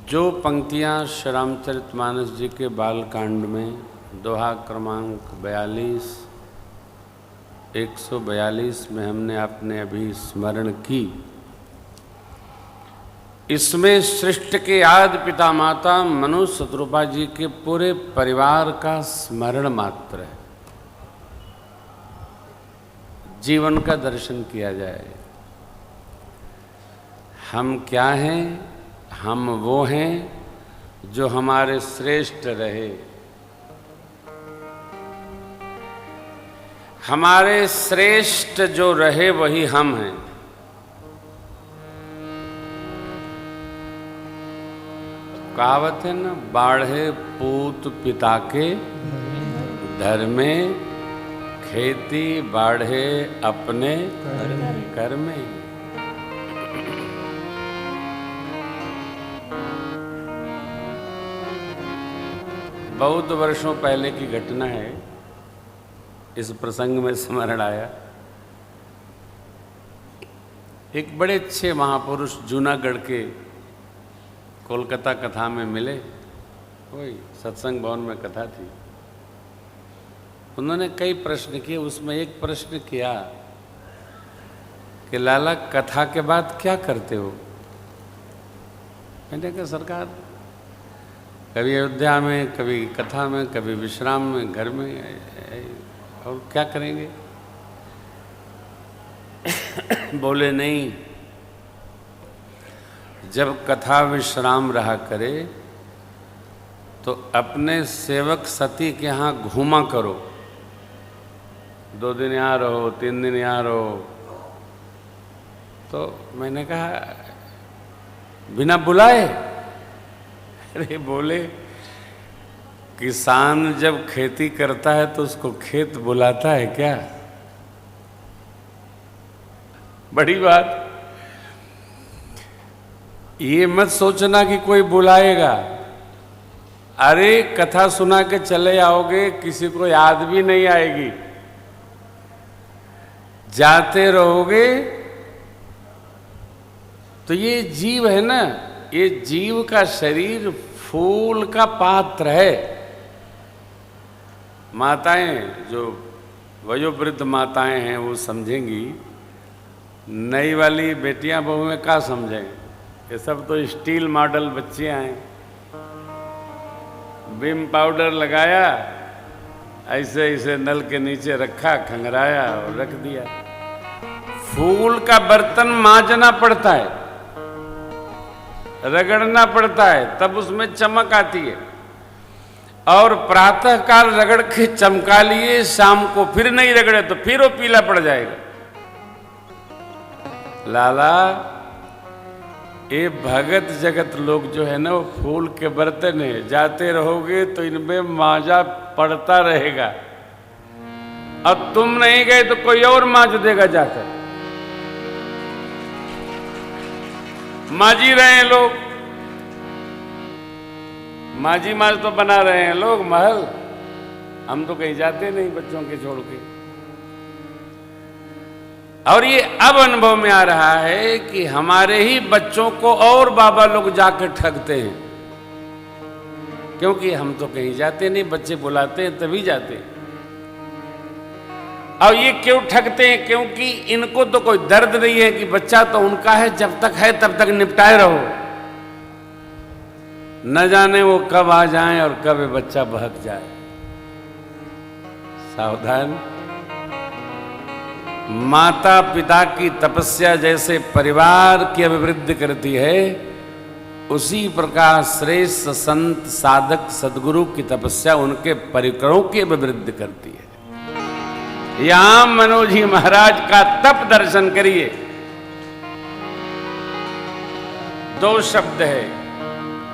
जो पंक्तियाँ श्री रामचरितमानस जी के बालकांड में दोहा क्रमांक 42, 142 में हमने आपने अभी स्मरण की, इसमें सृष्टि के आदि पिता माता मनु शत्रुपा जी के पूरे परिवार का स्मरण मात्र है। जीवन का दर्शन किया जाए। हम क्या हैं? हम वो हैं जो हमारे श्रेष्ठ रहे। हमारे श्रेष्ठ जो रहे वही हम हैं। कहावत है ना, बाढ़े पूत पिता के धर में, खेती बाढ़े अपने कर में। बहुत वर्षों पहले की घटना है, इस प्रसंग में स्मरण आया। एक बड़े अच्छे महापुरुष जूनागढ़ के कोलकाता कथा में मिले। वही सत्संग भवन में कथा थी। उन्होंने कई प्रश्न किए, उसमें एक प्रश्न किया कि लाला कथा के बाद क्या करते हो? मैंने कहा सरकार, कभी अयोध्या में, कभी कथा में, कभी विश्राम में, घर में, और क्या करेंगे? बोले नहीं, जब कथा विश्राम रहा करे तो अपने सेवक सती के यहाँ घूमा करो। 2 दिन यहाँ रहो, 3 दिन यहाँ रहो। तो मैंने कहा बिना बुलाए? अरे बोले, किसान जब खेती करता है तो उसको खेत बुलाता है क्या? बड़ी बात। ये मत सोचना कि कोई बुलाएगा। अरे कथा सुना के चले आओगे, किसी को याद भी नहीं आएगी। जाते रहोगे तो ये जीव है ना, ये जीव का शरीर फूल का पात्र है। माताएं, जो वयोवृद्ध माताएं हैं वो समझेंगी, नई वाली बेटियां बहुएं क्या समझेंगे? ये सब तो स्टील मॉडल बच्चियां हैं। विम पाउडर लगाया, ऐसे ऐसे नल के नीचे रखा, खंगराया और रख दिया। फूल का बर्तन मांजना पड़ता है, रगड़ना पड़ता है, तब उसमें चमक आती है। और प्रातः काल रगड़ के चमका लिए, शाम को फिर नहीं रगड़े तो फिर वो पीला पड़ जाएगा। लाला, ये भगत जगत लोग जो है ना, वो फूल के बर्तन है। जाते रहोगे तो इनमें मांजा पड़ता रहेगा, और तुम नहीं गए तो कोई और मांज देगा जाकर। माजी रहे हैं लोग, माजी माज तो बना रहे हैं लोग महल। हम तो कहीं जाते नहीं बच्चों के छोड़ के। और ये अब अनुभव में आ रहा है कि हमारे ही बच्चों को और बाबा लोग जाकर ठगते हैं, क्योंकि हम तो कहीं जाते नहीं, बच्चे बुलाते हैं तभी जाते हैं। और ये क्यों ठगते हैं? क्योंकि इनको तो कोई दर्द नहीं है कि बच्चा तो उनका है, जब तक है तब तक निपटाए रहो। न जाने वो कब आ जाएं और कब ये बच्चा बहक जाए। सावधान। माता पिता की तपस्या जैसे परिवार की अभिवृद्धि करती है, उसी प्रकार श्रेष्ठ संत साधक सदगुरु की तपस्या उनके परिकरों की अभिवृद्धि करती है। यहां मनोज जी महाराज का तप दर्शन करिए। 2 शब्द है।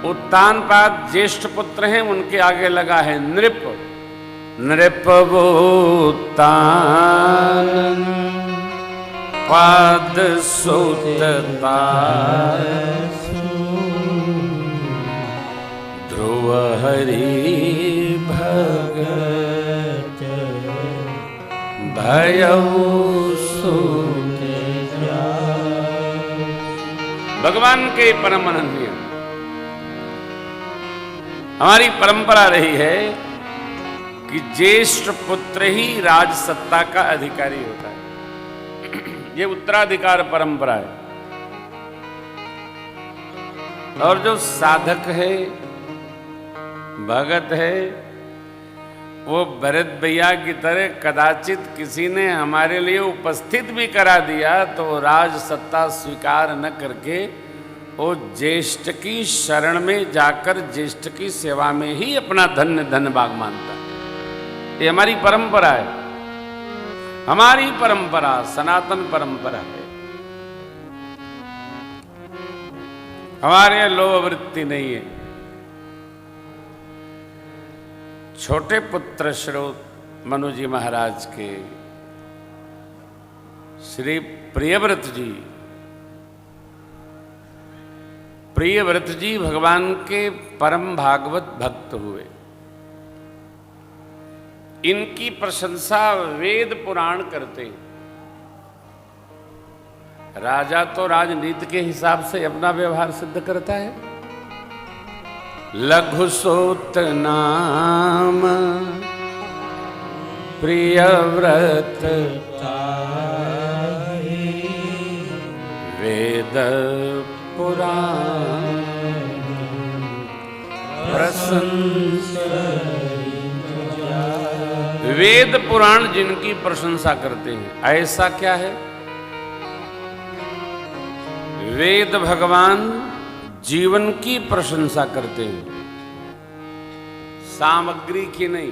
उत्तानपाद ज्येष्ठ पुत्र हैं, उनके आगे लगा है नृप। नृप उत्तान पाद सुतता ध्रुव हरि भगत भयउ सुत जा। भगवान के परम अनन्य हमारी परंपरा रही है कि ज्येष्ठ पुत्र ही राज सत्ता का अधिकारी होता है। ये उत्तराधिकार परंपरा है। और जो साधक है, भगत है, वो भरत भैया की तरह कदाचित किसी ने हमारे लिए उपस्थित भी करा दिया तो राज सत्ता स्वीकार न करके वो ज्येष्ठ की शरण में जाकर ज्येष्ठ की सेवा में ही अपना धन्य धन भाग मानता है। ये हमारी परंपरा है, हमारी परंपरा सनातन परंपरा है। हमारे यहाँ लोभ वृत्ति नहीं है। छोटे पुत्र श्रोत मनु जी महाराज के श्री प्रियव्रत जी भगवान के परम भागवत भक्त हुए। इनकी प्रशंसा वेद पुराण करते हैं। राजा तो राजनीति के हिसाब से अपना व्यवहार सिद्ध करता है। लघुसोत नाम प्रियव्रत वेद पुराण प्रशंसा। वेद पुराण जिनकी प्रशंसा करते हैं, ऐसा क्या है? वेद भगवान जीवन की प्रशंसा करते हैं, सामग्री की नहीं।